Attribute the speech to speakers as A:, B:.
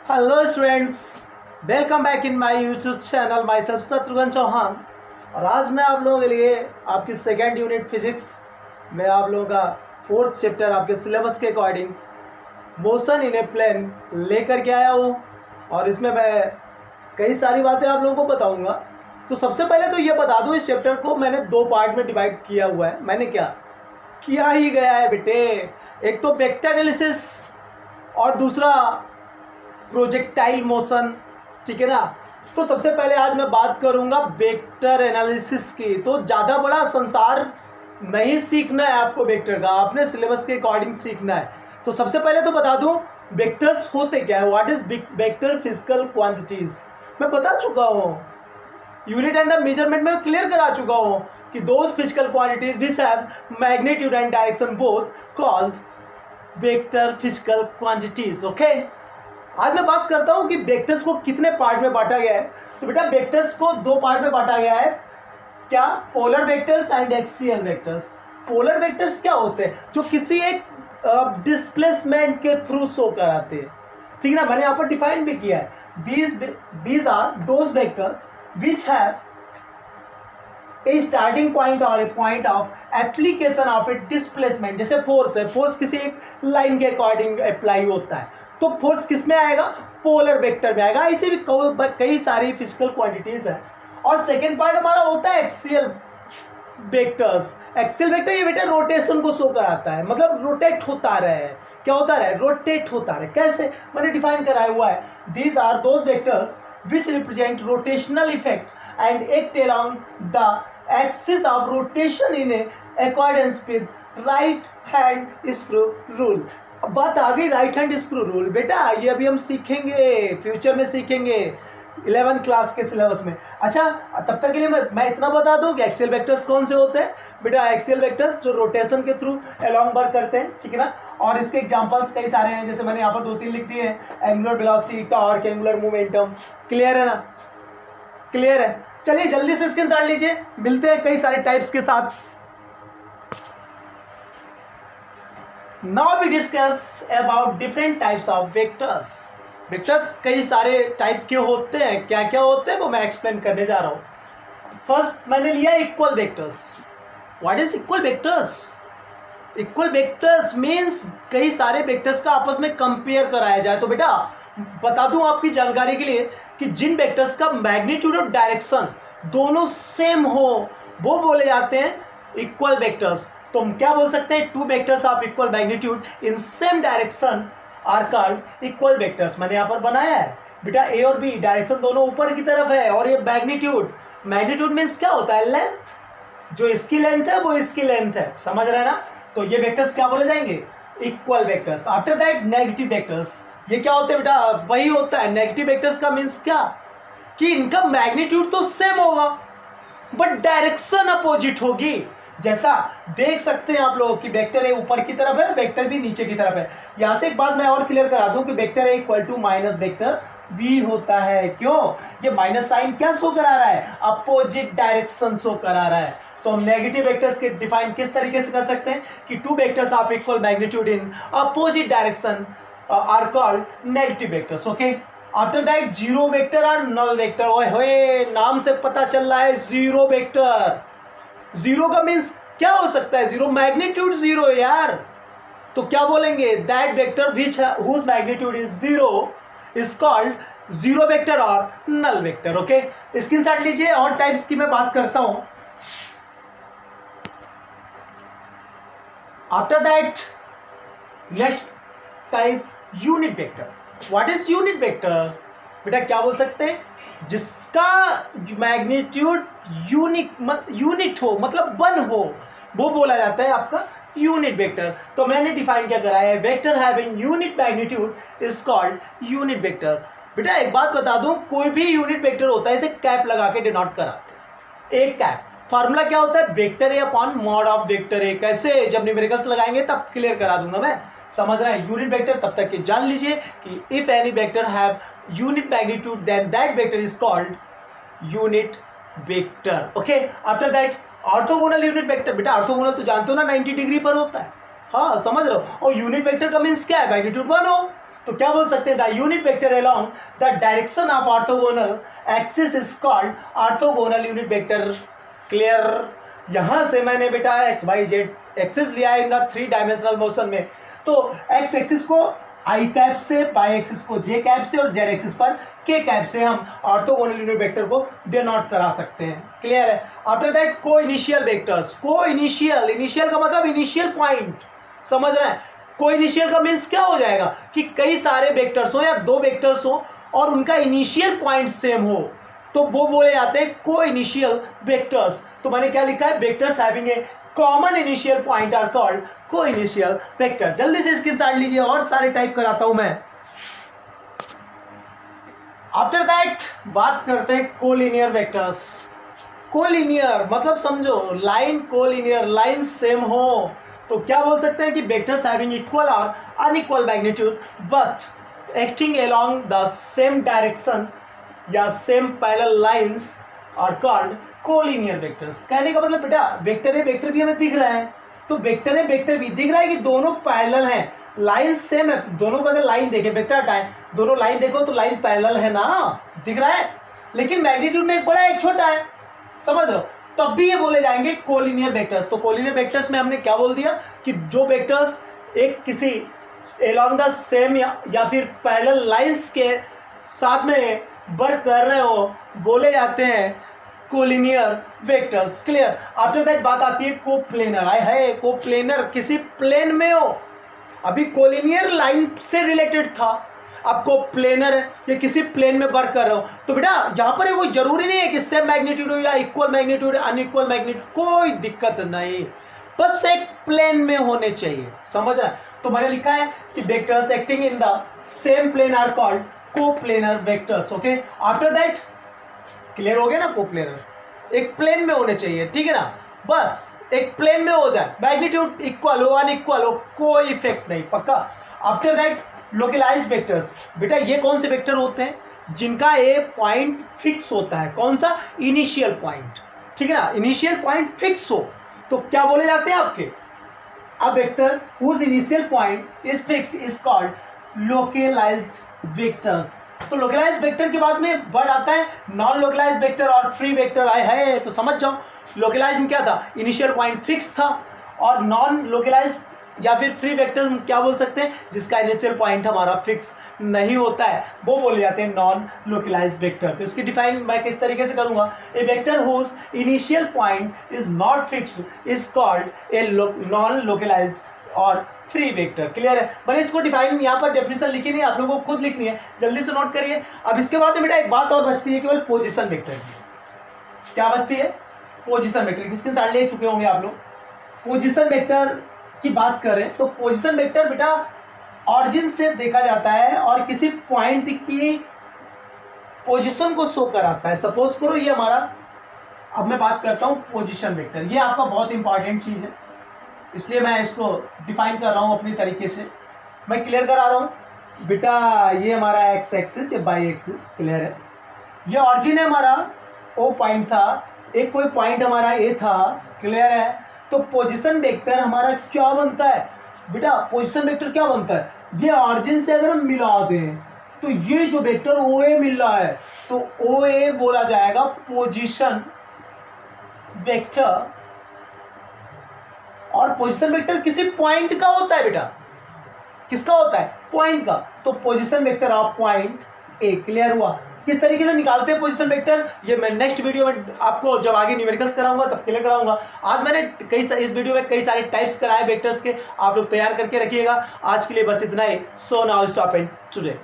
A: Hello students, welcome back in my YouTube channel. Myself Shatrughan Chauhan. और आज मैं आप लोगों के लिए आपकी सेकेंड यूनिट फिजिक्स में आप लोगों का फोर्थ चैप्टर आपके सिलेबस के according motion in a plane लेकर के आया हूँ। और इसमें मैं कई सारी बातें आप लोगों को बताऊँगा। तो सबसे पहले तो ये बता दूँ, इस चैप्टर को मैंने दो पार्ट में डिवाइड किया हुआ है। मैंने क्या किया ही गया है बेटे, एक तो वेक्टर एनालिसिस और दूसरा प्रोजेक्टाइल मोशन, ठीक है ना। तो सबसे पहले आज मैं बात करूंगा वेक्टर एनालिसिस की। तो ज़्यादा बड़ा संसार नहीं सीखना है आपको, वेक्टर का अपने सिलेबस के अकॉर्डिंग सीखना है। तो सबसे पहले तो बता दूं वेक्टर्स होते क्या है, what is vector physical quantities. मैं बता चुका हूँ, यूनिट एंड द मेजरमेंट में क्लियर करा चुका हूँ कि those physical quantities which have magnitude and direction both called vector physical quantities. Okay, आज मैं बात करता हूं कि वेक्टर्स को कितने पार्ट में बांटा गया है। तो बेटा वेक्टर्स को दो पार्ट में बांटा गया है। क्या? Polar vectors and axial vectors. Polar vectors क्या होते हैं? जो किसी एक डिस्प्लेसमेंट के थ्रू शो कराते हैं, ठीक है ना। मैंने यहाँ पर डिफाइन भी किया है, these are those vectors which have a starting point और a point of application of a displacement. जैसे फोर्स है, फोर्स किसी एक लाइन के अकॉर्डिंग अप्लाई होता है, तो फोर्स किस में आएगा? पोलर वेक्टर में आएगा। ऐसे भी कई सारी फिजिकल क्वांटिटीज है। और सेकेंड पार्ट हमारा होता है एक्सियल वेक्टर्स। एक्सियल वेक्टर ये बेटा रोटेशन को शो कराता है, मतलब रोटेट होता रहे। क्या होता रहे? रोटेट होता रहे। कैसे? मैंने डिफाइन कराया हुआ है, these are those vectors which represent rotational effect and act along the axis of rotation in accordance with right hand screw rule. अब बात आ गई राइट हैंड स्क्रू रूल। बेटा ये अभी हम सीखेंगे, फ्यूचर में सीखेंगे 11th क्लास के सिलेबस में। अच्छा, तब तक के लिए मैं इतना बता दूं कि एक्सियल वेक्टर्स कौन से होते हैं। बेटा एक्सियल वेक्टर्स जो रोटेशन के थ्रू अलोंग वर्क करते हैं, ठीक है ना। और इसके एग्जांपल्स कई सारे हैं, जैसे मैंने यहाँ पर 2-3 लिख दिए हैं। Angular velocity, torque, angular momentum. Clear है ना? क्लियर है। चलिए जल्दी से स्क्रीनशॉट लीजिए, मिलते हैं कई सारे टाइप्स के साथ। Now we discuss about different types of vectors. Vectors कई सारे टाइप के होते हैं, क्या क्या होते हैं वो मैं एक्सप्लेन करने जा रहा हूँ। फर्स्ट मैंने लिया equal vectors. What is equal vectors? Equal vectors means कई सारे वेक्टर्स का आपस में कंपेयर कराया जाए। तो बेटा बता दूं आपकी जानकारी के लिए कि जिन वेक्टर्स का मैग्नीट्यूड और डायरेक्शन दोनों सेम हो वो बोले जाते हैं इक्वल वेक्टर्स। तो हम क्या बोल सकते हैं? Two vectors of equal magnitude in same direction are called equal vectors. मैंने यहाँ पर बनाया है बेटा, ए और बी डायरेक्शन दोनों ऊपर की तरफ है, और ये मैग्नीट्यूड, मैग्नीट्यूड मीन्स क्या होता है? लेंथ। जो इसकी लेंथ है वो इसकी लेंथ है, समझ रहे हैं ना। तो ये वेक्टर्स क्या बोले जाएंगे? Equal vectors. After that negative vectors. ये क्या होते हैं बेटा? वही होता है नेगेटिव वेक्टर्स का मीन्स क्या कि इनका मैग्नीट्यूड तो सेम होगा बट डायरेक्शन अपोजिट होगी। जैसा देख सकते हैं आप लोग कि वेक्टर ए ऊपर की तरफ है, वेक्टर बी नीचे की तरफ है। यहां से एक बात मैं और क्लियर करा दूं कि vector A equal to minus vector B होता है। क्यों? ये माइनस साइन क्या शो करा रहा है? अपोजिट डायरेक्शन शो करा रहा है। तो हम नेगेटिव वेक्टर्स के डिफाइन किस तरीके से कर सकते हैं कि two vectors of equal magnitude in opposite direction are called negative vectors. Okay, after that zero vector और नल वेक्टर। ओए होए, नाम से पता चल रहा है जीरो वेक्टर। जीरो का मीन्स क्या हो सकता है? जीरो मैग्नीट्यूड जीरो है यार। तो क्या बोलेंगे? That vector which whose magnitude is zero is called zero vector और नल वेक्टर। ओके, स्क्रीनशॉट लीजिए। और टाइप्स की मैं बात करता हूं। After that next type unit vector. What is unit vector? बेटा क्या बोल सकते हैं? जिसका मैग्नीट्यूड यूनिट हो, मतलब वन हो, वो बोला जाता है आपका यूनिट वेक्टर। तो मैंने डिफाइन क्या करा है? Vector having unit magnitude is called unit vector. बेटा एक बात बता दूं, कोई भी यूनिट वेक्टर होता है इसे कैप लगा के डिनोट कराते हैं। एक कैप फार्मूला क्या होता है? Vector A upon mod of vector A. कैसे? जब न्यूमेरिकल्स लगाएंगे तब क्लियर करा दूंगा मैं, समझ रहे हैं। यूनिट वेक्टर तब तक कि जान लीजिए कि if any vector have unit magnitude then that vector is called unit vector. Okay, after that orthogonal unit vector. बेटा ऑर्थोगोनल तो जानते हो ना, 90 डिग्री पर होता है। हाँ समझ रहे हो। और यूनिट वेक्टर का मीन्स क्या है? मैग्नीट्यूड 1 हो। तो क्या बोल सकते हैं, the unit vector along the direction of orthogonal axis is called orthogonal unit vector. Clear. यहां से मैंने बेटा एक्स वाई जेड एक्सिस लिया है इन द 3 डायमेंशनल मोशन में, तो एक्स एक्सिस को आई कैप से, वाई एक्सिस को जे कैप से और जेड एक्सिस पर के कैप से हम ऑर्थोगोनल यूनिट वेक्टर को डिनोट करा सकते हैं। क्लियर है। आफ्टर दैट को इनिशियल वेक्टर्स, को इनिशियल, इनिशियल का मतलब इनिशियल पॉइंट, समझ रहे हैं। को इनिशियल का मीन्स क्या हो जाएगा कि कई सारे वेक्टर्स हो या 2 वेक्टर्स हो और उनका इनिशियल पॉइंट सेम हो, तो वो बोले जाते हैं को इनिशियल वेक्टर्स। तो मैंने क्या लिखा है, vectors having a common initial point are called coinitial vector. जल्दी से इसकी स्टार्ट लीजिए और सारे टाइप कराता हूं मैं। आफ्टर दैट बात करते हैं कोलिनियर वेक्टर्स। कोलिनियर मतलब समझो लाइन, कोलिनियर लाइन सेम हो तो क्या बोल सकते हैं कि वेक्टर्स हैविंग इक्वल और unequal magnitude but acting along the same direction या same parallel lines are called collinear vectors. कहने का मतलब बेटा वेक्टर है, वेक्टर भी हमें दिख रहा है, तो वेक्टर है, वेक्टर भी दिख रहा है कि दोनों पैरेलल हैं, लाइन सेम है, दोनों को अगर लाइन देखें, वेक्टर हटाएं, दोनों लाइन देखो तो लाइन पैरेलल है ना, दिख रहा है, लेकिन मैग्नीट्यूड में एक बड़ा है एक छोटा है, समझ लो, तब भी ये बोले जाएंगे कोलिनियर वेक्टर्स। तो कोलिनियर वेक्टर्स में हमने क्या बोल दिया कि जो वेक्टर्स एक किसी अलोंग द सेम या फिर पैरेलल लाइंस के साथ में वर्क कर रहे हो बोले जाते हैं collinear vectors. Clear. After that बात आती है कोप्लेनर। आए है कोप्लेनर किसी प्लेन में हो, अभी कोलिनियर लाइन से रिलेटेड था, अब कोप्लेनर है ये किसी प्लेन में वर्क कर रहे हो, तो बेटा यहाँ पर कोई जरूरी नहीं है कि सेम मैग्नीट्यूड हो या इक्वल मैग्नीट्यूड अनइक्वल मैग्नीट्यूड, कोई दिक्कत नहीं, बस एक प्लेन में होने चाहिए, समझ रहा है। तो मैंने लिखा है कि vectors acting in the same plane are called coplanar vectors. Okay. After that clear हो गया ना, कोप्लेनर एक प्लेन में होने चाहिए, ठीक है ना, बस एक प्लेन में हो जाए, मैग्नीट्यूड इक्वल हो अनइक्वल हो कोई इफेक्ट नहीं, पक्का। आफ्टर दैट लोकलाइज्ड वेक्टर्स, बेटा ये कौन से वेक्टर होते हैं जिनका ए पॉइंट फिक्स होता है, कौन सा, इनिशियल पॉइंट, ठीक है ना, इनिशियल पॉइंट फिक्स हो तो क्या बोले जाते हैं आपके, a vector whose initial point is fixed is called localized vectors. तो लोकलाइज्ड वेक्टर के बाद में वर्ड आता है नॉन लोकलाइज्ड वेक्टर और फ्री वेक्टर। आए है तो समझ जाओ, लोकलाइज्ड में क्या था, इनिशियल पॉइंट फिक्स था, और नॉन लोकलाइज्ड या फिर फ्री वेक्टर क्या बोल सकते हैं, जिसका इनिशियल पॉइंट हमारा फिक्स नहीं होता है, वो बोले जाते हैं नॉन लोकलाइज्ड वेक्टर। तो इसकी डिफाइन मैं किस तरीके से करूंगा, a vector whose initial point is not fixed is called a non localized और फ्री वेक्टर। क्लियर है। मैंने इसको डिफाइन यहाँ पर डेफिनेशन लिखी नहीं, आप लोगों को खुद लिखनी है, जल्दी से नोट करिए। अब इसके बाद में बेटा एक बात और बचती है केवल पोजीशन वेक्टर की। क्या बचती है, पोजीशन वेक्टर। किसके साथ ले चुके होंगे आप लोग, पोजीशन वेक्टर की बात करें तो पोजीशन वेक्टर बेटा ऑरिजिन से देखा जाता है और किसी पॉइंट की पोजीशन को शो कराता है। सपोज करो ये हमारा, अब मैं बात करता हूँ पोजीशन वेक्टर, ये आपका बहुत इंपॉर्टेंट चीज़ है, इसलिए मैं इसको डिफाइन कर रहा हूँ अपनी तरीके से, मैं क्लियर करा रहा हूँ बेटा। ये हमारा एक्स एक्सिस, ये वाई एक्सिस, क्लियर है, ये ऑरिजिन है हमारा, ओ पॉइंट था, एक कोई पॉइंट हमारा ए था, क्लियर है। तो पोजीशन वेक्टर हमारा क्या बनता है बेटा, पोजीशन वेक्टर क्या बनता है, ये ऑरिजिन से अगर हम मिला दें तो ये जो वेक्टर ओ ए मिल रहा है तो ओ ए बोला जाएगा पोजीशन वेक्टर, और पोजीशन वेक्टर किसी पॉइंट का होता है बेटा, किसका होता है, पॉइंट का, तो position vector of point A. Clear हुआ। किस तरीके से निकालते हैं पोजीशन वेक्टर, ये मैं नेक्स्ट वीडियो में आपको जब आगे न्यूमेरिकल्स कराऊंगा तब क्लियर कराऊंगा। आज मैंने इस वीडियो में कई सारे टाइप्स कराए वेक्टर्स के, आप लोग तैयार करके रखिएगा। आज के लिए बस इतना ही। So now stop and today.